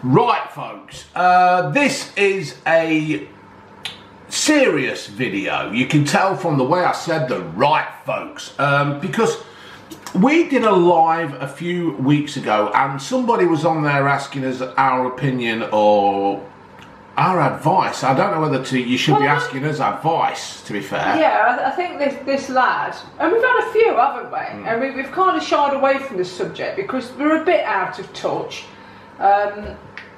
Right, folks, this is a serious video. You can tell from the way I said the right, folks, because we did a live a few weeks ago and somebody was on there asking us our opinion or our advice. I don't know whether you should be asking us advice, to be fair. Yeah, I think this lad, and we've had a few, haven't we? And we've kind of shied away from this subject because we're a bit out of touch.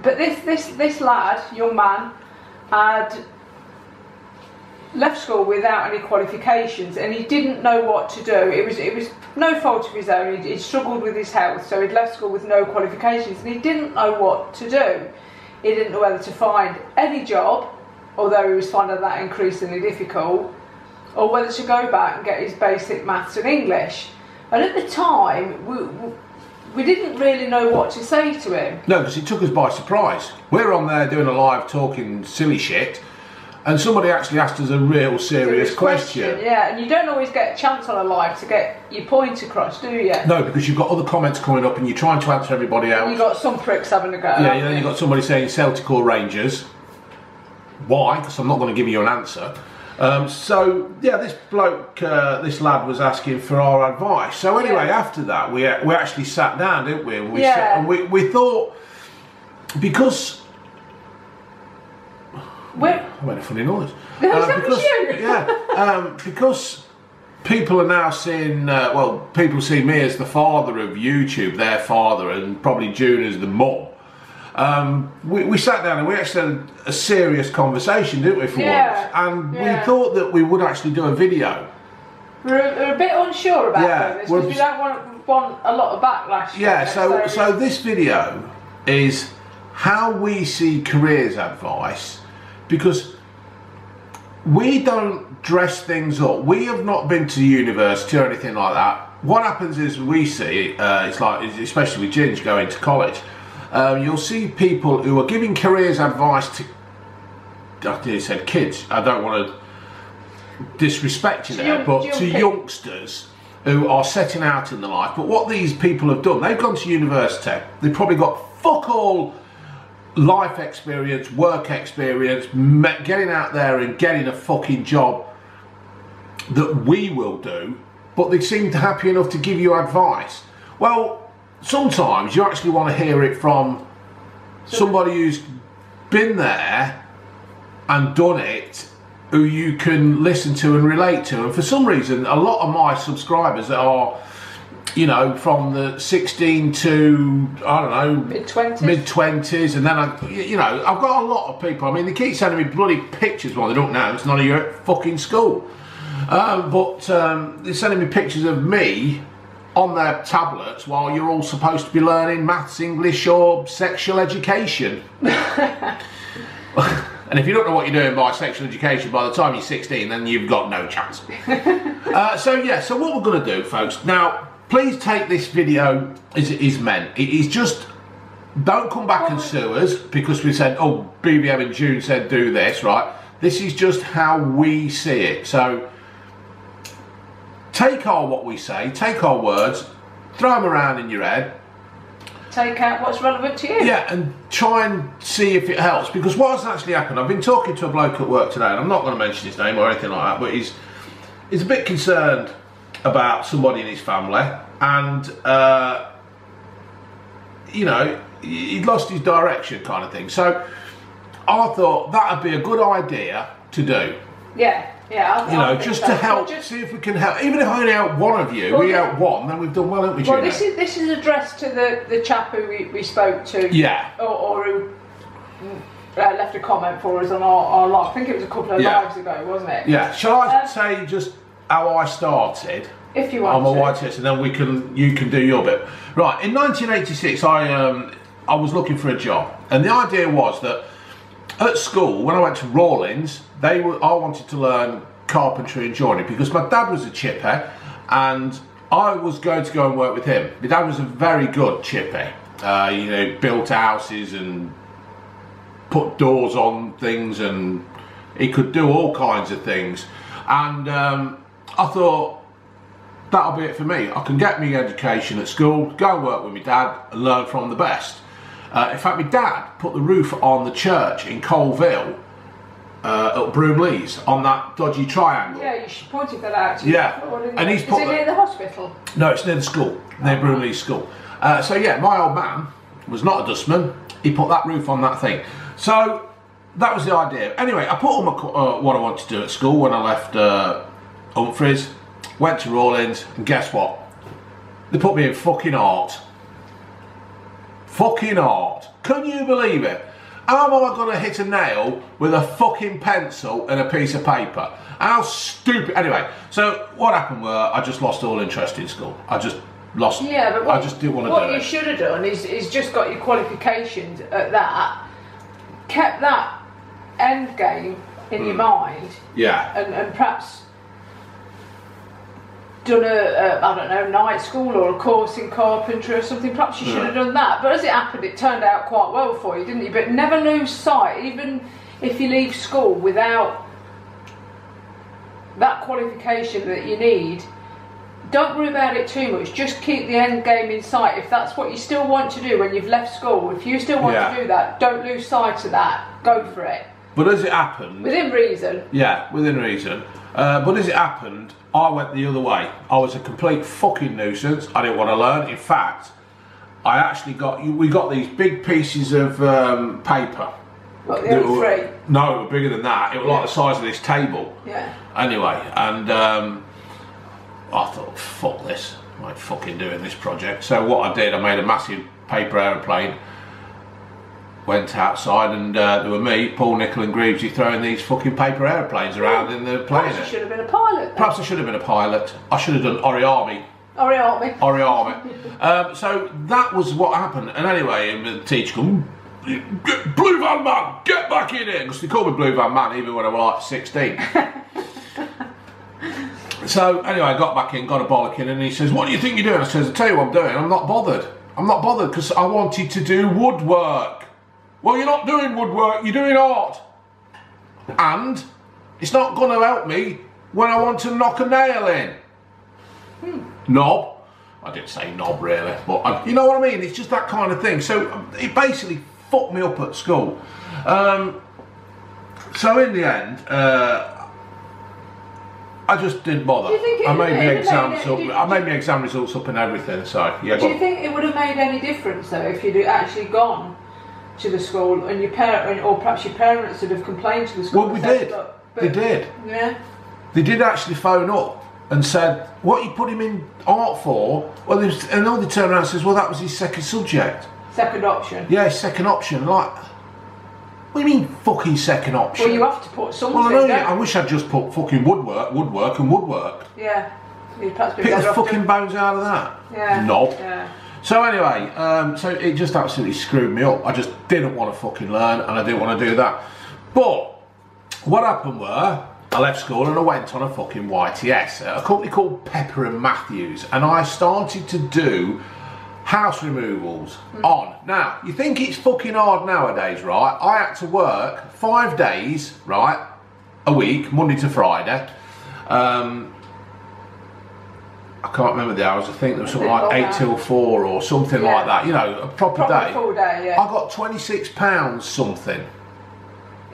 But this lad, young man, had left school without any qualifications, and he didn't know what to do. It was no fault of his own. He'd struggled with his health, so he'd left school with no qualifications, and he didn't know what to do. He didn't know whether to find any job, although he was finding that increasingly difficult, or whether to go back and get his basic maths and English. And at the time, we didn't really know what to say to him. No, because it took us by surprise. We're on there doing a live talking silly shit, and somebody actually asked us a real serious question. Yeah, and you don't always get a chance on a live to get your point across, do you? No, because you've got other comments coming up and you're trying to answer everybody else. You've got some pricks having a go. Yeah, and then you've got somebody saying Celtic or Rangers. Why? Because I'm not going to give you an answer. So, yeah, this bloke, this lad was asking for our advice. So anyway, after that, we actually sat down, didn't we? And we thought, because... I made a funny noise. Because people are now seeing, well, people see me as the father of YouTube, their father, and probably June as the mum. We sat down and we actually had a serious conversation, didn't we, for once? And we thought that we would actually do a video. We're a bit unsure about this because we don't want a lot of backlash. Yeah, so this video is how we see careers advice, because we don't dress things up. We have not been to university or anything like that. What happens is we see, it's like, especially with Ginge going to college, you'll see people who are giving careers advice to, I think you said kids, I don't want to disrespect you there, but to youngsters who are setting out in the life. But what these people have done, they've gone to university, they've probably got fuck all life experience, work experience, getting out there and getting a fucking job that we will do, but they seem happy enough to give you advice. Well, sometimes you actually want to hear it from somebody who's been there and done it, who you can listen to and relate to. And for some reason, a lot of my subscribers are, you know, from the 16 to, I don't know, mid-20s, and then you know, I've got a lot of people. I mean, they keep sending me bloody pictures. Well, they don't know, it's none of your fucking school, but they're sending me pictures of me on their tablets while you're all supposed to be learning maths, English, or sexual education. And if you don't know what you're doing by sexual education by the time you're 16, then you've got no chance. So what we're going to do, folks, now, please take this video as it is meant. It is just, don't come back and sue us because we said, oh, BBM and June said do this, right? This is just how we see it. So take what we say, take our words, throw them around in your head. Take out what's relevant to you. Yeah, and try and see if it helps. Because what has actually happened, I've been talking to a bloke at work today, and I'm not going to mention his name or anything like that, but he's a bit concerned about somebody in his family, and you know, he'd lost his direction kind of thing. So I thought that would be a good idea to do. Yeah, you know, just to help, see if we can help. Even if I only help one of you, we help one, then we've done well, haven't we? Well, this is addressed to the chap who we spoke to. Yeah. Or who left a comment for us on our live. I think it was a couple of lives ago, wasn't it? Yeah. Shall I say just how I started? If you want on my YTS, and then you can do your bit. Right. In 1986, I was looking for a job, and the idea was that at school, when I went to Rawlins, I wanted to learn carpentry and joinery because my dad was a chipper, and I was going to go and work with him. My dad was a very good chipper. You know, built houses and put doors on things, and he could do all kinds of things. And I thought, that'll be it for me. I can get me education at school, go and work with my dad and learn from the best. In fact, my dad put the roof on the church in Colville at Broomleys on that dodgy triangle. Yeah, you pointed that out to me. Yeah, and he's put. Is it near the hospital? No, it's near the school, near Broomleys School. So yeah, my old man was not a dustman. He put that roof on that thing. So that was the idea. Anyway, I put all my what I wanted to do at school when I left Humphreys, went to Rawlins, and guess what? They put me in fucking art. Fucking art. Can you believe it? How am I going to hit a nail with a fucking pencil and a piece of paper? How stupid. Anyway, so what happened were I just lost all interest in school. I just lost. Yeah, but I just didn't want to do it. What you should have done is just got your qualifications at that, kept that end game in your mind. Yeah. And perhaps done I don't know, night school or a course in carpentry or something. Perhaps you should have done that. But as it happened, it turned out quite well for you, didn't you? But never lose sight, even if you leave school without that qualification that you need. Don't worry about it too much. Just keep the end game in sight. If that's what you still want to do when you've left school, if you still want to do that, don't lose sight of that. Go for it. But as it happened... Within reason. Yeah, within reason. But as it happened, I went the other way. I was a complete fucking nuisance. I didn't want to learn. In fact, I actually we got these big pieces of paper. What, the A3? No, it was bigger than that. It was like the size of this table. Yeah. Anyway, and I thought, fuck this. I ain't fucking doing this project. So what I did, I made a massive paper aeroplane. Went outside and there were me, Paul, Nicol and Greavesy throwing these fucking paper aeroplanes around in the plane. Perhaps you should have been a pilot then. Perhaps I should have been a pilot. I should have done Oriami. So that was what happened. And anyway, and the teacher called, Blue Van Man, get back in here. Because they called me Blue Van Man even when I was like 16. So anyway, I got back in, got a bollocking, and he says, what do you think you're doing? I says, I tell you what I'm doing, I'm not bothered. I'm not bothered because I wanted to do woodwork. Well, you're not doing woodwork, you're doing art. And it's not going to help me when I want to knock a nail in. Knob. I didn't say knob really, but you know what I mean? It's just that kind of thing. So it basically fucked me up at school. So in the end, I just didn't bother. I made my exam results up and everything. So yeah. Do you think it would have made any difference though if you'd actually gone to the school and your parent, or perhaps your parents would have complained to the school? Well, we did. They did. Yeah. They did actually phone up and said, "What you put him in art for?" Well, and all they turned around and says, "Well, that was his second subject." Second option. Yeah, his second option. Like, what do you mean, fucking second option? Well, you have to put something. Well, I know. I wish I'd just put fucking woodwork, and woodwork. Yeah. You'd perhaps be pick the better fucking bones out of that. Yeah. Knob. Yeah. So anyway, so it just absolutely screwed me up. I just didn't want to fucking learn, and I didn't want to do that. But what happened were, I left school and I went on a fucking YTS at a company called Pepper and Matthews, and I started to do house removals on. Now, you think it's fucking hard nowadays, right? I had to work 5 days, right, a week, Monday to Friday. I can't remember the hours. I think there was something like 8 till 4 or something like that. You know, a proper day. Full day, yeah. I got £26 something.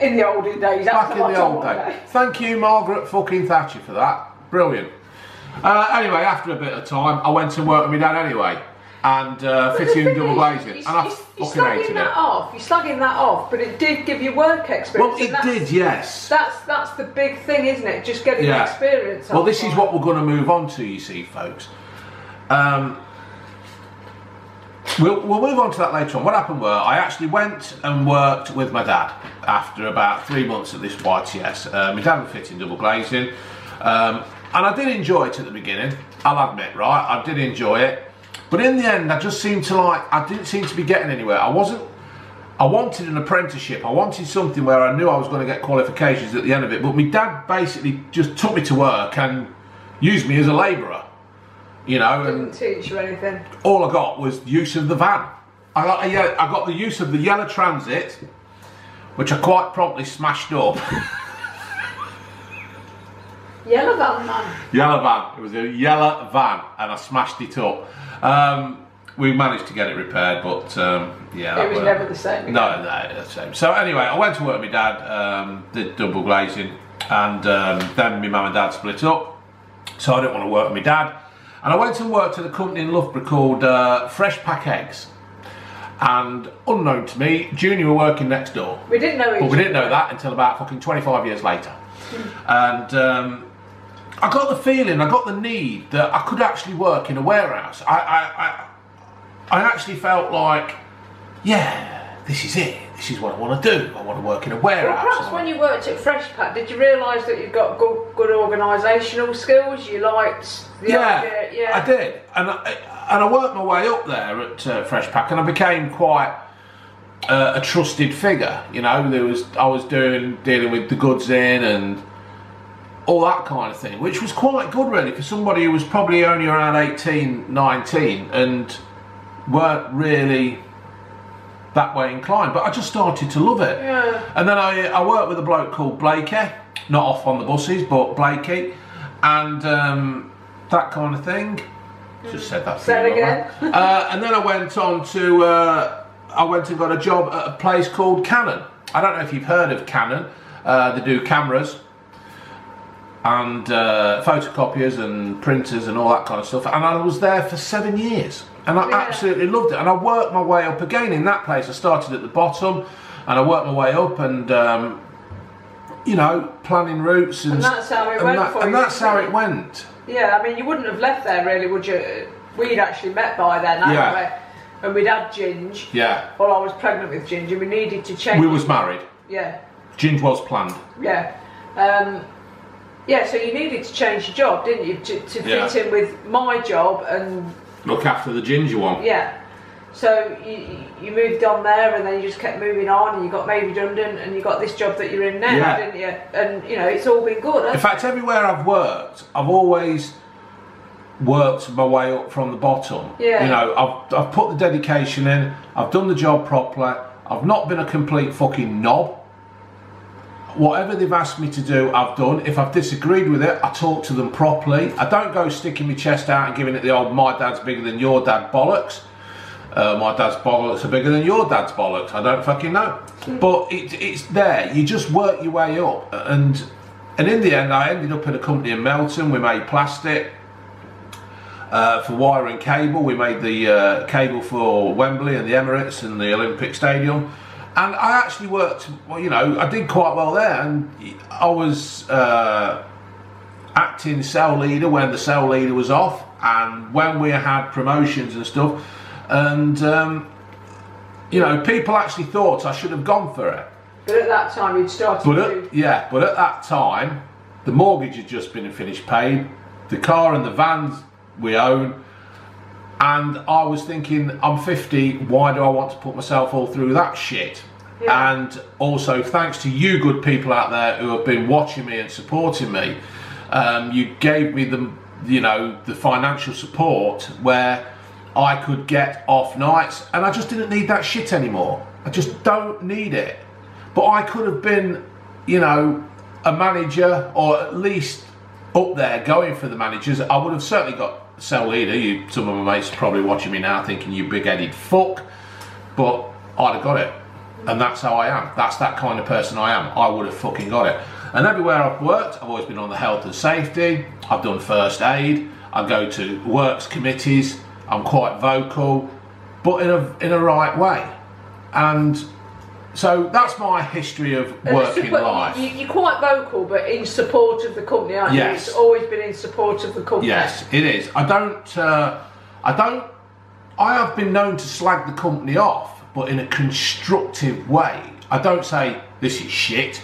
In the olden days. Back in the old days. Thank you, Margaret fucking Thatcher, for that. Brilliant. Anyway, after a bit of time, I went and worked with my dad anyway. And fitting and double glazing. And I fucking hated it. You're slagging that off, but it did give you work experience. Well, it did, yes. That's the big thing, isn't it? Just getting the experience. Well, this is what we're going to move on to, you see, folks. We'll move on to that later on. What happened were, I actually went and worked with my dad after about 3 months at this YTS. My dad was fitting double glazing. And I did enjoy it at the beginning, I'll admit, right? I did enjoy it. But in the end, I just seemed to I didn't seem to be getting anywhere. I wanted an apprenticeship. I wanted something where I knew I was going to get qualifications at the end of it. But my dad basically just took me to work and used me as a labourer. You know, didn't teach you anything. All I got was the use of the van. I got the use of the yellow Transit, which I quite promptly smashed up. Yellow van, man. Yellow van. It was a yellow van, and I smashed it up. we managed to get it repaired, but yeah. It was never the same again. No, the same. So anyway, I went to work with my dad, did double glazing, and then my mum and dad split up, so I didn't want to work with my dad. And I went and worked at a company in Loughborough called Fresh Pack Eggs. And unknown to me, Junior were working next door. We didn't know each other. But we didn't know that until about fucking 25 years later. And I got the feeling, I got the need that I could actually work in a warehouse. I actually felt like, yeah, this is it. This is what I want to do. I want to work in a warehouse. Well, perhaps when you worked at Fresh Pack, did you realise that you've got good organisational skills? You liked the idea? Yeah, I did. And I worked my way up there at Fresh Pack, and I became quite a trusted figure. You know, I was dealing with the goods in and all that kind of thing, which was quite good really for somebody who was probably only around 18, 19 and weren't really that way inclined, but I just started to love it. Yeah. And then I worked with a bloke called Blakey, not off on the buses, but Blakey, and that kind of thing. Just said that. Say it again. And then I went on to I went and got a job at a place called Canon. I don't know if you've heard of Canon. They do cameras and photocopiers and printers and all that kind of stuff. And I was there for 7 years. And I absolutely loved it. And I worked my way up again in that place. I started at the bottom and I worked my way up and, you know, planning routes. And that's how it went for you. And that's how it went. Yeah, I mean, you wouldn't have left there really, would you? We'd actually met by then, hadn't we? And we'd had Ginge. Yeah. Well, I was pregnant with Ginge and we needed to change. We was married. Yeah. Ginge was planned. Yeah. Yeah, so you needed to change your job, didn't you? To fit in with my job and... Look after the ginger one. Yeah. So you moved on there and then you just kept moving on and you got made redundant and you got this job that you're in now, didn't you? And, you know, it's all been good, hasn't it? In fact, everywhere I've worked, I've always worked my way up from the bottom. Yeah. You know, I've put the dedication in, I've done the job properly, I've not been a complete fucking knob. Whatever they've asked me to do, I've done. If I've disagreed with it, I talk to them properly. I don't go sticking my chest out and giving it the old "my dad's bigger than your dad" bollocks. My dad's bollocks are bigger than your dad's bollocks. I don't fucking know. But it's there. You just work your way up. And in the end, I ended up in a company in Melton. We made plastic for wire and cable. We made the cable for Wembley and the Emirates and the Olympic Stadium. And I actually worked, well, you know, I did quite well there, and I was acting cell leader when the cell leader was off, and when we had promotions and stuff, and you know, people actually thought I should have gone for it. But at that time you'd started but at that time, the mortgage had just been finished paid, the car and the vans we own, and I was thinking, I'm 50, why do I want to put myself all through that shit? Yeah. And also, thanks to you good people out there who have been watching me and supporting me, you gave me the financial support where I could get off nights, and I just didn't need that shit anymore. I just don't need it. But I could have been, you know, a manager, or at least up there going for the managers. I would have certainly got cell leader. Some of my mates are probably watching me now thinking you big-headed fuck, but I'd have got it, and that's how I am. That's that kind of person I am. I would have fucking got it. And everywhere I've worked, I've always been on the health and safety. I've done first aid. I go to works committees. I'm quite vocal, but in a right way. And so that's my history of working life. You're quite vocal, but in support of the company, aren't you? Yes. It's always been in support of the company. Yes, it is. I have been known to slag the company off, but in a constructive way. I don't say, this is shit,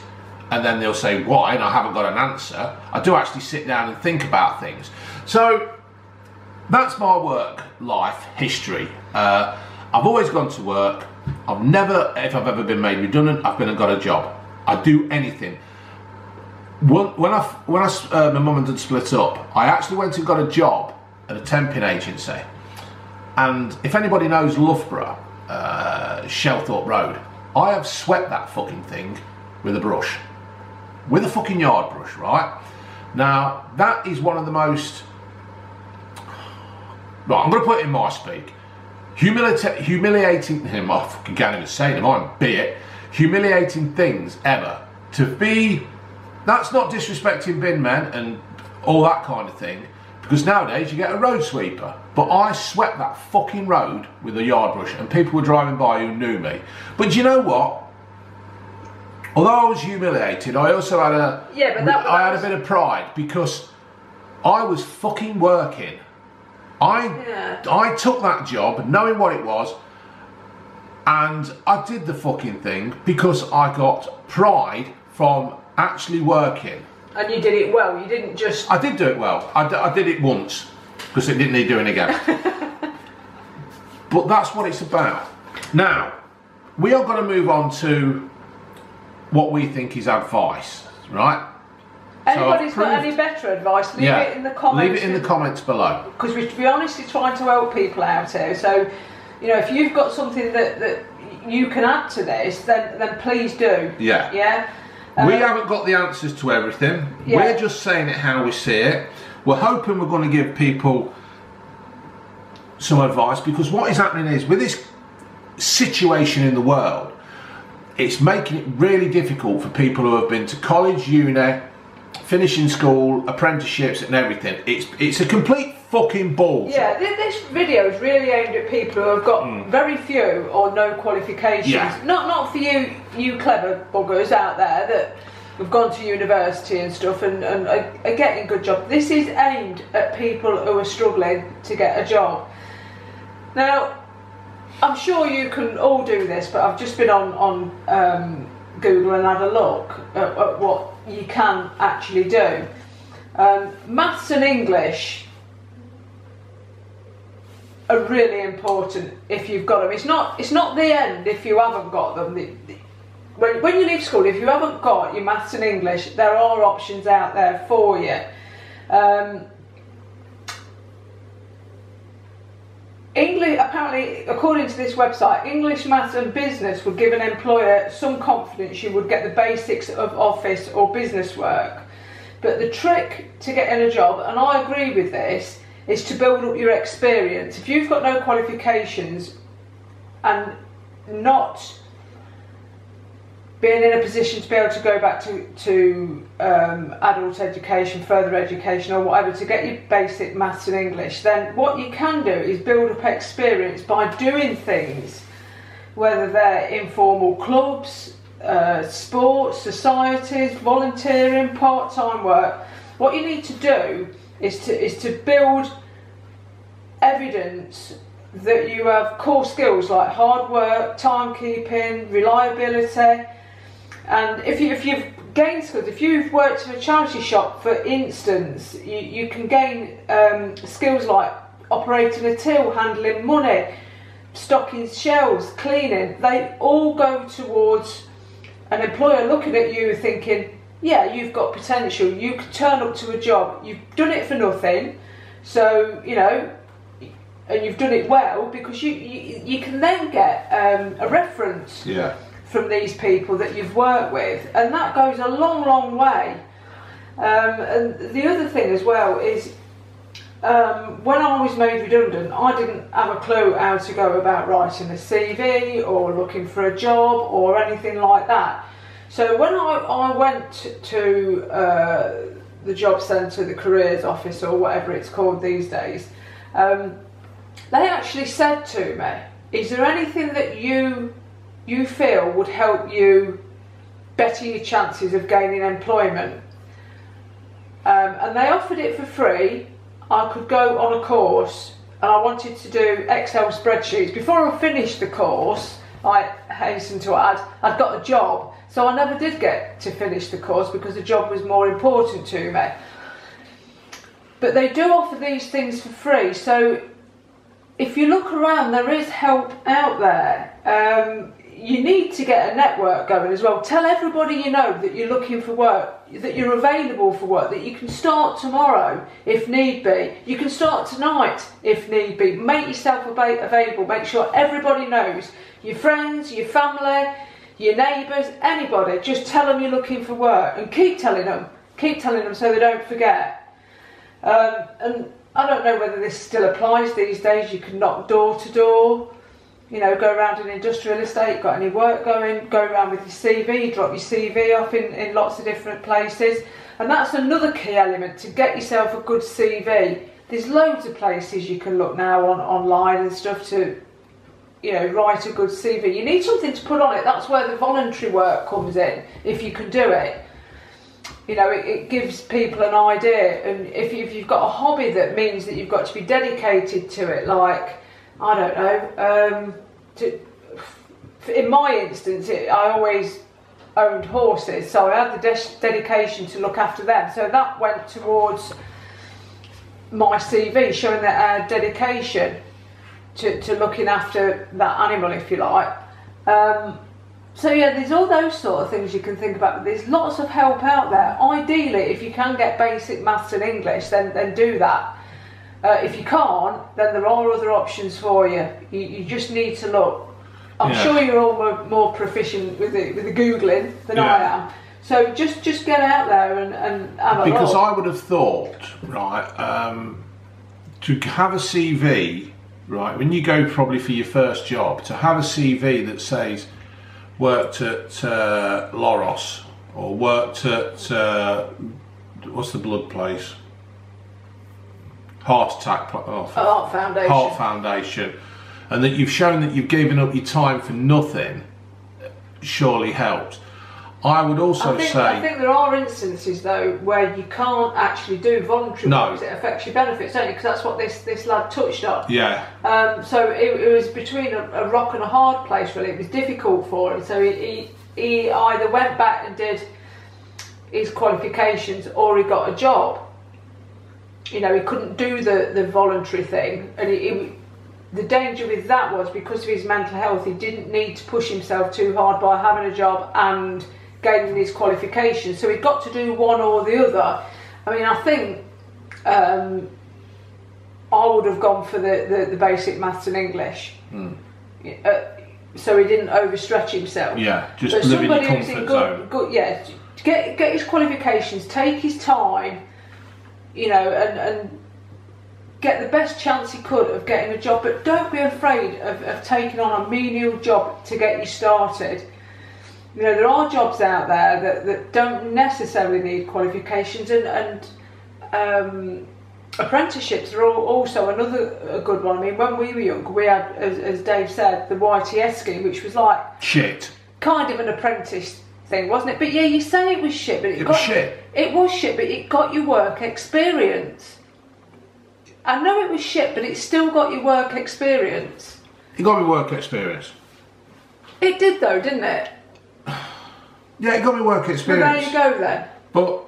and then they'll say why, and I haven't got an answer. I do actually sit down and think about things. So that's my work life history. I've always gone to work. I've never, if I've ever been made redundant, I've been and got a job. I do anything. When my mum and dad split up, I actually went and got a job at a temping agency. And if anybody knows Loughborough, Shelthorpe Road, I have swept that fucking thing with a brush. With a fucking yard brush, right? Now, that is one of the most... Right, I'm going to put it in my speak. humiliating him, I fucking can't even say them, I'm be it, humiliating things ever. To be, that's not disrespecting bin men and all that kind of thing, because nowadays you get a road sweeper. But I swept that fucking road with a yard brush and people were driving by who knew me. But do you know what? Although I was humiliated, I also had a, I had a bit of pride because I was fucking working. I took that job knowing what it was, and I did the fucking thing because I got pride from actually working. And you did it well, you didn't just... I did do it well. I did it once because it didn't need doing again. But that's what it's about. Now, we are going to move on to what we think is advice, right? Anybody's got any better advice, leave it in the comments. Leave it in the comments below. Because we're, to be honest, we're trying to help people out here. So, you know, if you've got something that you can add to this, then please do. Yeah. Yeah. We haven't got the answers to everything. Yeah. We're just saying it how we see it. We're hoping we're going to give people some advice, because what is happening is, with this situation in the world, it's making it really difficult for people who have been to college, uni, finishing school, apprenticeships and everything. It's a complete fucking balls. Yeah, this video is really aimed at people who have got very few or no qualifications. Yeah. Not for you clever buggers out there that have gone to university and stuff and are getting good jobs. This is aimed at people who are struggling to get a job. Now, I'm sure you can all do this, but I've just been on Google and had a look at what you can actually do. Maths and English are really important if you've got them. It's not the end if you haven't got them. When you leave school, if you haven't got your maths and English, there are options out there for you. English, apparently, according to this website, English, maths and business would give an employer some confidence you would get the basics of office or business work. But the trick to getting a job, and I agree with this, is to build up your experience. If you've got no qualifications and not being in a position to be able to go back to adult education, further education or whatever to get your basic maths and English, then what you can do is build up experience by doing things, whether they're informal clubs, sports, societies, volunteering, part-time work. What you need to do is to build evidence that you have core skills like hard work, timekeeping, reliability. And if you've gained skills, if you've worked in a charity shop, for instance, you can gain skills like operating a till, handling money, stocking shelves, cleaning. They all go towards an employer looking at you thinking, yeah, you've got potential, you could turn up to a job, you've done it for nothing, so, you know, and you've done it well, because you can then get a reference. Yeah. From these people that you've worked with, and that goes a long way. And the other thing as well is, when I was made redundant, I didn't have a clue how to go about writing a CV or looking for a job or anything like that. So when I went to the job centre, the careers office or whatever it's called these days, they actually said to me, is there anything that you feel would help you better your chances of gaining employment? And they offered it for free. I could go on a course, and I wanted to do Excel spreadsheets. Before I finished the course, I hasten to add, I'd got a job, so I never did get to finish the course because the job was more important to me. But they do offer these things for free, so if you look around, there is help out there. You need to get a network going as well. Tell everybody you know that you're looking for work, that you're available for work, that you can start tomorrow if need be. You can start tonight if need be. Make yourself available. Make sure everybody knows. Your friends, your family, your neighbours, anybody. Just tell them you're looking for work and keep telling them. Keep telling them so they don't forget. And I don't know whether this still applies these days. You can knock door to door, you know, go around an industrial estate, got any work going, go around with your CV, drop your CV off in lots of different places. And that's another key element, to get yourself a good CV. There's loads of places you can look now online and stuff to, you know, write a good CV. You need something to put on it. That's where the voluntary work comes in, if you can do it. You know, it gives people an idea. And if you've got a hobby that means that you've got to be dedicated to it, like, I don't know, in my instance, I always owned horses, so I had the dedication to look after them. So that went towards my CV, showing that dedication to looking after that animal, if you like. So yeah, there's all those sort of things you can think about, but there's lots of help out there. Ideally, if you can get basic maths and English, then do that. If you can't, then there are other options for you. You just need to look. I'm sure you're all more proficient with the Googling than I am. So just get out there and have a Because look. I would have thought, right, to have a CV, right, when you go probably for your first job, to have a CV that says worked at Loros, or worked at, what's the blood place? Heart Foundation. Heart Foundation. And that you've shown that you've given up your time for nothing, surely helps. I would also say... I think there are instances, though, where you can't actually do voluntary work because it affects your benefits, don't you? Because that's what this lad touched on. Yeah. So it was between a rock and a hard place, really. It was difficult for him. So he either went back and did his qualifications, or he got a job. You know, he couldn't do the voluntary thing. And the danger with that was, because of his mental health, he didn't need to push himself too hard by having a job and gaining his qualifications. So he got to do one or the other. I mean, I think I would have gone for the basic maths and English. So he didn't overstretch himself. Yeah, just live in your comfort zone. To get his qualifications, take his time, you know, and get the best chance he could of getting a job, but don't be afraid of taking on a menial job to get you started. You know, there are jobs out there that don't necessarily need qualifications, and apprenticeships are also a good one. I mean, when we were young, we had, as Dave said, the YTS scheme, which was like shit, kind of an apprentice thing, wasn't it? But yeah, you say it was shit, but it was shit. It was shit, but it got you work experience. I know it was shit, but it still got you work experience. It got me work experience. It did, though, didn't it? Yeah, it got me work experience. Well, there you go then. But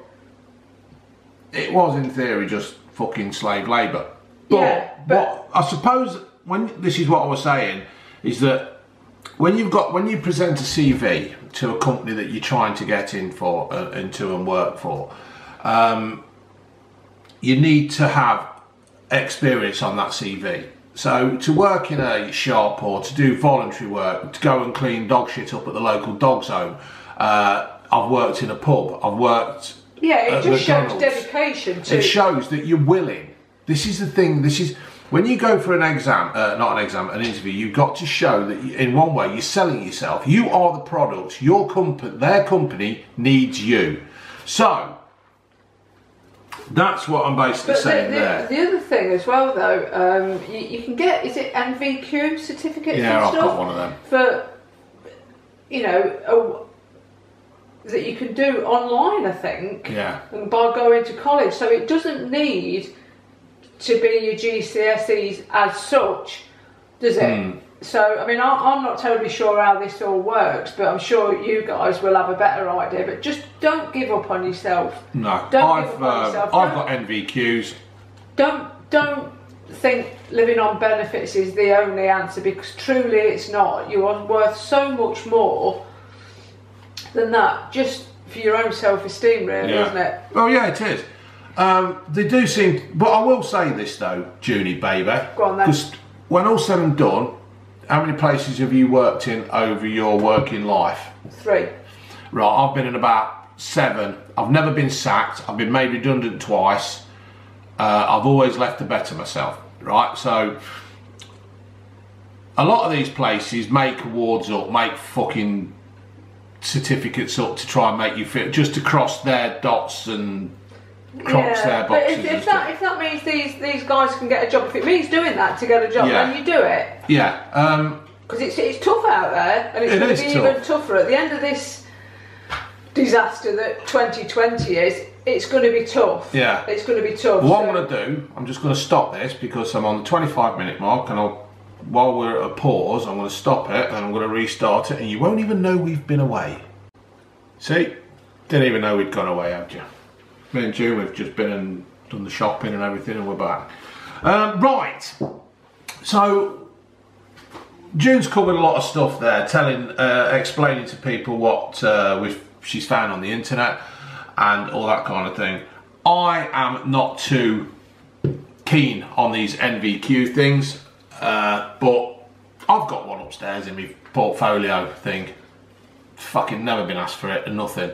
it was, in theory, just fucking slave labour. But what I suppose, this is what I was saying, is that when you present a CV to a company that you're trying to get into and work for, you need to have experience on that CV. So to work in a shop, or to do voluntary work, to go and clean dog shit up at the local dog zone, I've worked in a pub, I've worked it just McDonald's. shows dedication to... It shows that you're willing. This is the thing, when you go for an interview, you've got to show that in one way you're selling yourself. You are the product, their company needs you. So that's what I'm basically saying there. The other thing as well, though, you can get, is it Nvq Certificate? Yeah, I've got one of them. For, you know, that you can do online, I think. Yeah. And by going to college. So it doesn't need to be your GCSEs as such, does it? So, I mean, I'm not totally sure how this all works, but I'm sure you guys will have a better idea. But just don't give up on yourself. No, I've got NVQs. Don't think living on benefits is the only answer, because truly it's not. You are worth so much more than that, just for your own self-esteem, really, isn't it? Oh yeah, it is. They do seem, but I will say this though, Junie baby, go on then. Because when all's said and done, how many places have you worked in over your working life? 3. Right, I've been in about 7. I've never been sacked. I've been made redundant twice. I've always left to better myself, right? So a lot of these places make awards up, make fucking certificates up to try and make you feel, just to cross their dots and cross their boxes. But if that means these guys can get a job, if it means doing that to get a job, then you do it. Yeah. Because it's tough out there, and it's going to be even tougher at the end of this disaster that 2020 is. It's going to be tough. Yeah. It's going to be tough. What I'm going to do, I'm just going to stop this because I'm on the 25-minute mark, and while we're at a pause, I'm going to stop it and I'm going to restart it, and you won't even know we've been away. See? Didn't even know we'd gone away, had you? Me and June, we've just been and done the shopping and everything, and we're back. Right. So, June's covered a lot of stuff there, explaining to people what she's found on the internet and all that kind of thing. I am not too keen on these NVQ things, but I've got one upstairs in my portfolio thing. Fucking never been asked for it and nothing.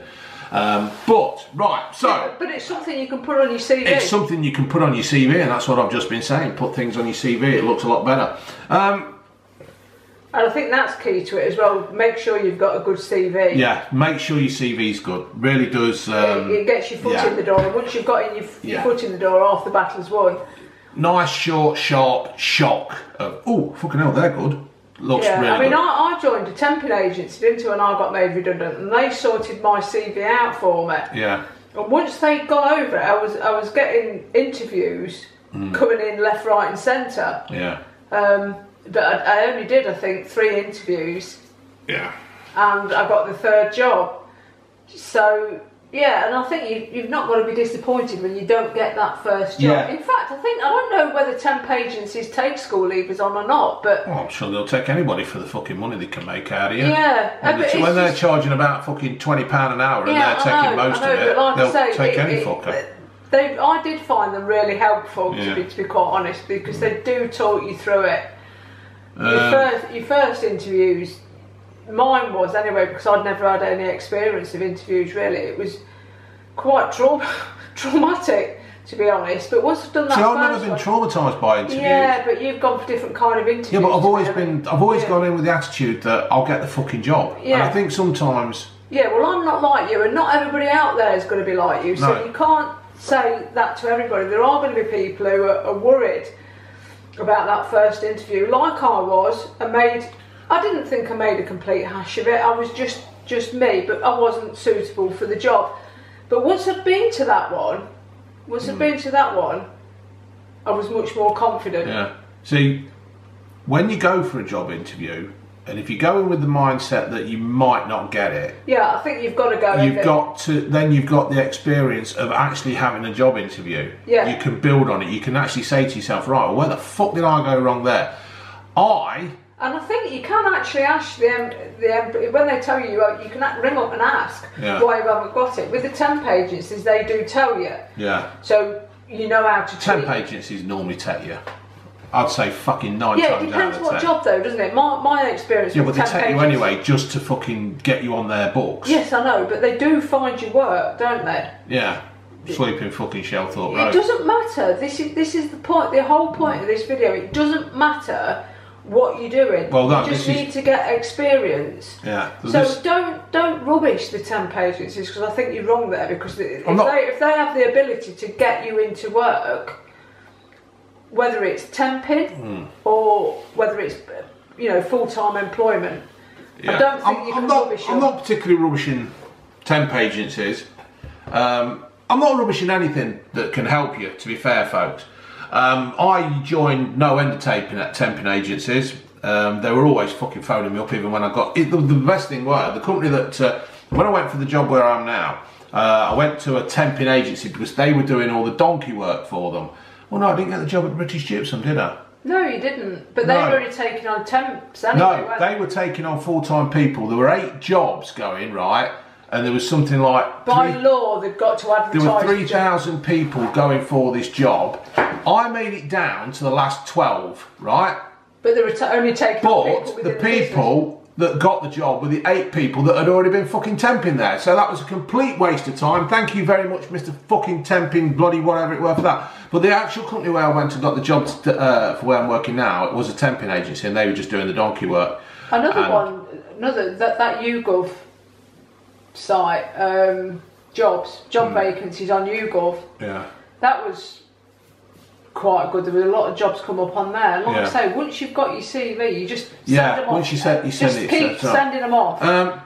But it's something you can put on your CV. It's something you can put on your CV, and that's what I've just been saying. Put things on your CV. It looks a lot better. And I think that's key to it as well. Make sure you've got a good CV. Yeah, make sure your CV's good. Really does. It gets your foot in the door, and once you've got your foot in the door, half the battle's won. Nice, short, sharp shock of, oh, fucking hell, they're good. Looks really good. I mean, I joined a temping agency, didn't I, and I got made redundant, and they sorted my CV out for me. Yeah. And once they'd gone over it, I was getting interviews coming in left, right, and centre. Yeah. But I only did, I think, 3 interviews. Yeah. And I got the 3rd job. So, yeah, and I think you've not got to be disappointed when you don't get that first job. Yeah. In fact, I don't know whether temp agencies take school leavers on or not, but... Well, I'm sure they'll take anybody for the fucking money they can make out of you. Yeah. When they're charging about fucking £20 an hour and they're taking most of it, like they'll take any fucker. I did find them really helpful, to be quite honest, because they do talk you through it. Your first interviews, mine was anyway, because I'd never had any experience of interviews really. It was quite traumatic, to be honest. But once I've done that, I've never been traumatised by interviews. Yeah, but you've gone for different kind of interviews. Yeah, but I've always gone in with the attitude that I'll get the fucking job. Yeah. And I think sometimes. Yeah, well, I'm not like you, and not everybody out there is going to be like you. So you can't say that to everybody. There are going to be people who are worried about that first interview, like I was, I didn't think I made a complete hash of it. I was just me, but I wasn't suitable for the job. But once I'd been to that one, I was much more confident. Yeah. See, when you go for a job interview, and if you go in with the mindset that you might not get it, yeah, I think you've got to go. Then you've got the experience of actually having a job interview. Yeah. You can build on it. You can actually say to yourself, right, well, where the fuck did I go wrong there? And I think you can actually ask the when they tell you, you can ring up and ask why you haven't got it. With the temp agencies, they do tell you. Yeah. So you know how to. Temp agencies normally tell you. I'd say fucking 9 times out of 10. Yeah, it depends what job though, doesn't it? My experience. Yeah, but they take you anyway just to fucking get you on their books. Yes, I know, but they do find you work, don't they? Yeah. Sleeping fucking Shelthorpe Road. It doesn't matter. This is the point. The whole point of this video. It doesn't matter what you're doing. Well, you just need to get experience. Yeah. So don't rubbish the temp agencies, because I think you're wrong there. Because if they have the ability to get you into work, whether it's temping or whether it's full-time employment, I don't think you can rubbish them. I'm not particularly rubbishing temp agencies. I'm not rubbishing anything that can help you, to be fair, folks. I joined no end of temping agencies. They were always fucking phoning me up, even when I got it. The best thing was the company that when I went for the job where I am now, I went to a temping agency because they were doing all the donkey work for them. Well, no, I didn't get the job at British Gypsum, did I? No, you didn't. But they were already taking on temps anyway. No, they were taking on full-time people. There were 8 jobs going, right? And there was something like... By law, they've got to advertise. There were 3,000 people going for this job. I made it down to the last 12, right? But they were only taking on people within the that got the job were the 8 people that had already been fucking temping there. So that was a complete waste of time. Thank you very much, Mr. fucking temping, bloody whatever it were for that. But the actual company where I went and got the job for where I'm working now, it was a temping agency, and they were just doing the donkey work. Another that YouGov site, job vacancies on YouGov. Yeah. That was quite good. There were a lot of jobs come up on there. And like I say, once you've got your CV, you just send them off. Once you send it, keep sending them off.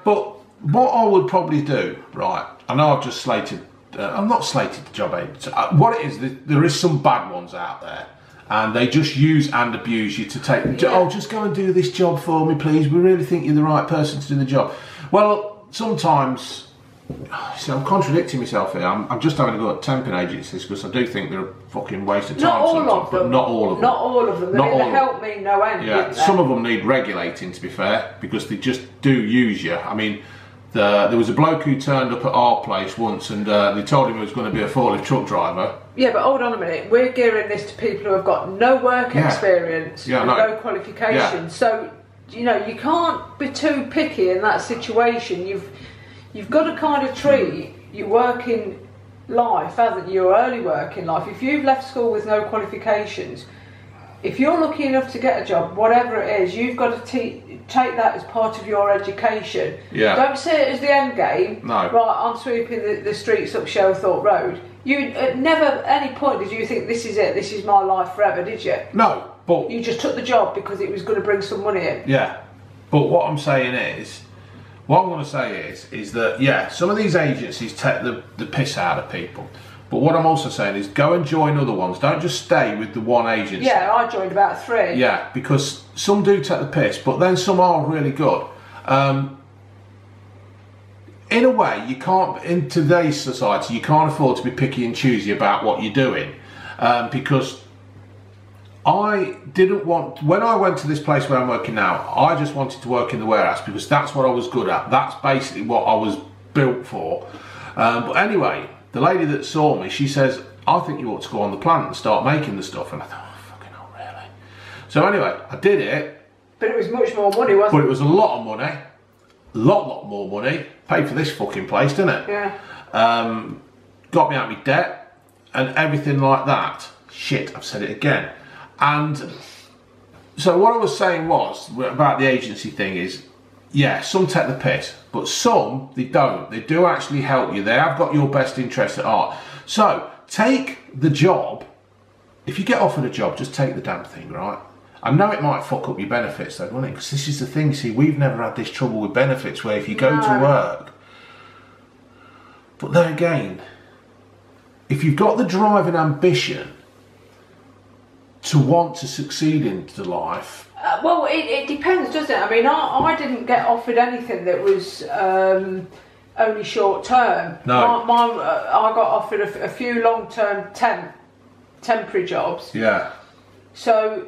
But what I would probably do, right? I know I've just slated. I'm not slated the job agents. What it is, there is some bad ones out there, and they just use and abuse you to take. Oh, just go and do this job for me, please. We really think you're the right person to do the job. Well, sometimes. See, I'm contradicting myself here. I'm just having a go at temping agencies because I do think they're a fucking waste of time. Not all of them. But not all of them. Not all of them. They help me no end. Yeah, some of them need regulating, to be fair, because they just do use you. I mean, there was a bloke who turned up at our place once and they told him he was going to be a forklift truck driver. Yeah, but hold on a minute. We're gearing this to people who have got no work experience, no qualifications. So, you know, you can't be too picky in that situation. You've got to kind of treat your working life, haven't you, your early working life. If you've left school with no qualifications, if you're lucky enough to get a job, whatever it is, you've got to take that as part of your education. Yeah. Don't see it as the end game. No. Right, I'm sweeping the streets up Shelthorpe Road. You never at any point did you think this is it, this is my life forever, did you? No, but... You just took the job because it was going to bring some money in. Yeah, but what I'm saying is... What I'm going to say is that, yeah, some of these agencies take the piss out of people. But what I'm also saying is go and join other ones. Don't just stay with the one agency. Yeah, I joined about 3. Yeah, because some do take the piss, but then some are really good. In a way, you can't, in today's society, you can't afford to be picky and choosy about what you're doing. Because I didn't want, when I went to this place where I'm working now, I just wanted to work in the warehouse because that's what I was good at. That's basically what I was built for. But anyway, the lady that saw me, she says, I think you ought to go on the plant and start making the stuff. And I thought, oh, fucking hell, really? So anyway, I did it. But it was much more money, wasn't it? But it was a lot of money. Lot more money. Paid for this fucking place, didn't it? Yeah. Got me out of my debt and everything like that. Shit, I've said it again. And so what I was saying was about the agency thing is, yeah, some take the piss, but some they don't. They do actually help you. They have got your best interest at heart. So take the job. If you get offered a job, just take the damn thing, right? I know it might fuck up your benefits though, won't it? Because this is the thing, see, we've never had this trouble with benefits where if you go to work, but then again, if you've got the drive and ambition to want to succeed in life. Well, it depends, doesn't it? I mean, I didn't get offered anything that was only short term. No. I got offered a few long-term temporary jobs. Yeah. So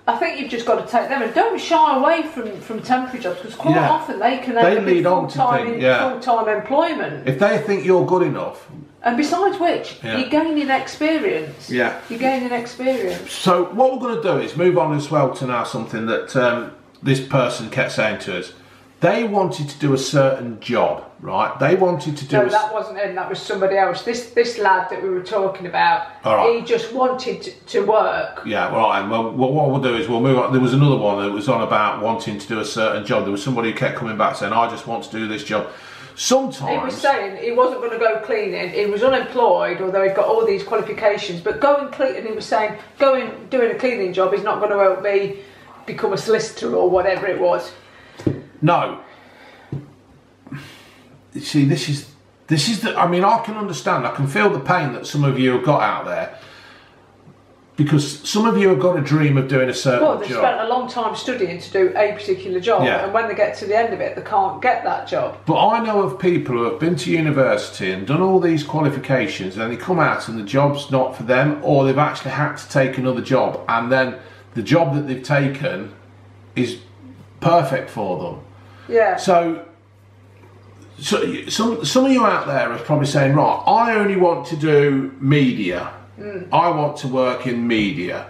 I think you've just got to take them and don't shy away from temporary jobs because quite often they can end lead up on in to full-time employment. If they think you're good enough. And besides which, you're gaining experience. Yeah. You're gaining experience. So what we're going to do is move on as well to now something that this person kept saying to us. They wanted to do a certain job, right? They wanted to do... No, that wasn't him, that was somebody else. This lad that we were talking about, he just wanted to work. Yeah, right. Well, what we'll do is we'll move on. There was another one that was on about wanting to do a certain job. There was somebody who kept coming back saying, I just want to do this job. Sometimes... He was saying he wasn't going to go cleaning. He was unemployed, although he'd got all these qualifications. But going clean, and he was saying, doing a cleaning job is not going to help me become a solicitor or whatever it was. No. See, this is the... I mean, I can understand. I can feel the pain that some of you have got out there. Because some of you have got a dream of doing a certain job. Well, they've spent a long time studying to do a particular job, and when they get to the end of it, they can't get that job. But I know of people who have been to university and done all these qualifications, and they come out and the job's not for them, or they've actually had to take another job, and then the job that they've taken is perfect for them. Yeah. So some of you out there are probably saying, right, I only want to do media. I want to work in media.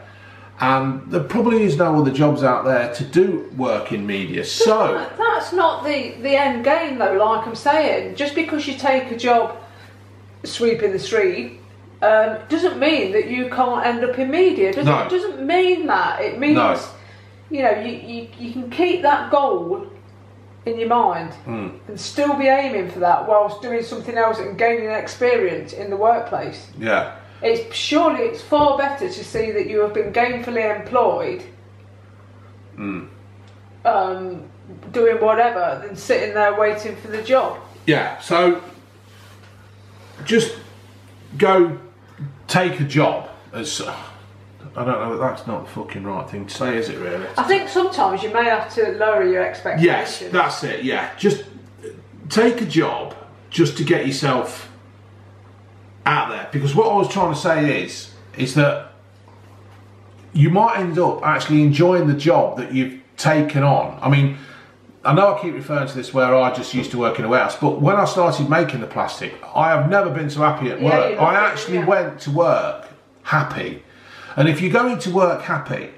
and there probably is no other jobs out there to do work in media. So that's not the end game, though. Like I'm saying, just because you take a job sweeping the street doesn't mean that you can't end up in media. It doesn't mean that. It means you know, you can keep that goal in your mind and still be aiming for that whilst doing something else and gaining experience in the workplace. Yeah. It's far better to see that you have been gainfully employed doing whatever than sitting there waiting for the job. Yeah, so just go take a job as... I don't know, that's not the fucking right thing to say, is it really? I think sometimes you may have to lower your expectations. Yes, that's it, yeah. Just take a job just to get yourself out there. Because what I was trying to say is that you might end up actually enjoying the job that you've taken on. I mean, I know I keep referring to this where I just used to work in a warehouse, but when I started making the plastic, I have never been so happy at work. I actually went to work happy. And if you're going to work happy,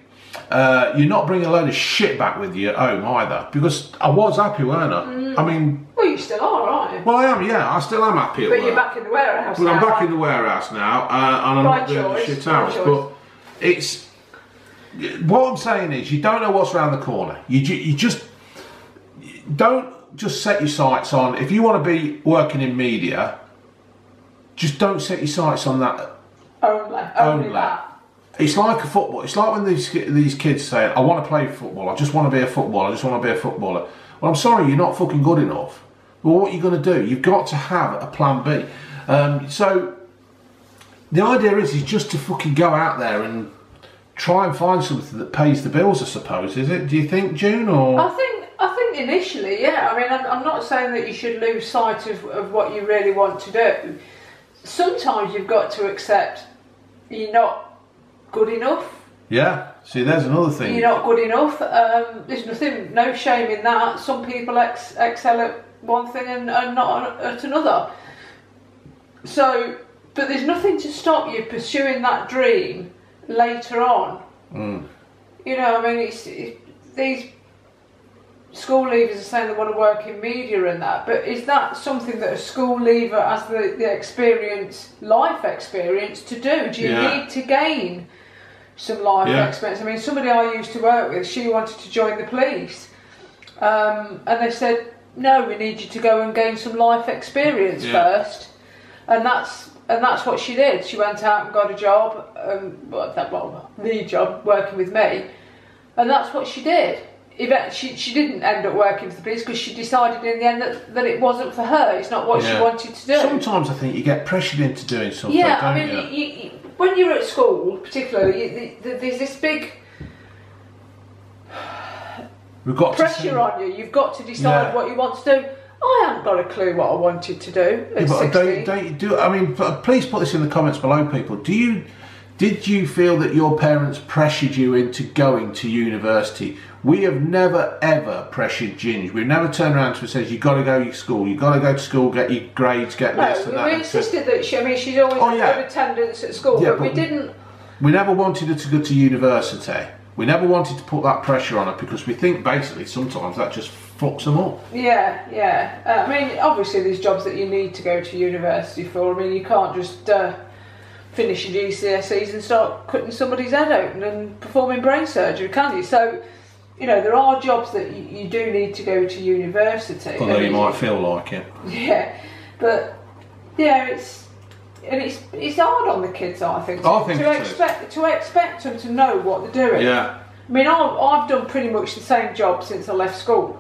you're not bringing a load of shit back with you at home either. Because I was happy, weren't I? I mean... Well, you still are, aren't you? Well, I am, yeah. I still am happy at work. But you're back in the warehouse now. Well, I'm back in the warehouse now, and I'm not doing the shit hours. But it's... What I'm saying is, you don't know what's around the corner. You just... Don't just set your sights on... If you want to be working in media, just don't set your sights on that. Only that. It's like a football. It's like when these kids say, I want to play football, I just want to be a footballer, I just want to be a footballer. Well, I'm sorry, you're not fucking good enough. Well, what are you going to do? You've got to have a plan B. So, the idea is just to fucking go out there and try and find something that pays the bills, I suppose, is it? Do you think, June? Or I think initially, yeah. I mean, I'm not saying that you should lose sight of what you really want to do. Sometimes you've got to accept you're not good enough. Yeah, see, there's another thing. You're not good enough. There's no shame in that. Some people excel at one thing and not at another. So, but there's nothing to stop you pursuing that dream later on. You know, I mean, these school leavers are saying they want to work in media and that, but is that something that a school leaver has the life experience to do? Do you need to gain some life experience? I mean, somebody I used to work with, she wanted to join the police, and they said, no, we need you to go and gain some life experience first, and that's what she did. She went out and got a job, the job, working with me, and that's what she did. She didn't end up working for the police because she decided in the end that it wasn't for her. It's not what she wanted to do. Sometimes I think you get pressured into doing something. Yeah, I mean, you, when you're at school, particularly, there's this big pressure on you. You've got to decide what you want to do. I haven't got a clue what I wanted to do at 16. Don't you do? I mean, please put this in the comments below, people. Did you feel that your parents pressured you into going to university? We have never ever pressured Ginge. We've never turned around to her and said, you've got to go to school, you've got to go to school, get your grades, get this and that. We insisted that she's always had good attendance at school, but we didn't... We never wanted her to go to university. We never wanted to put that pressure on her because we think basically sometimes that just fucks them up. Yeah. I mean, obviously there's jobs that you need to go to university for. I mean, you can't just... finish your GCSEs and start cutting somebody's head open and performing brain surgery, can you? So, you know, there are jobs that you do need to go to university. Although you might feel like it. Yeah, but yeah, it's hard on the kids, I think. To expect them to know what they're doing. Yeah. I mean, I've done pretty much the same job since I left school.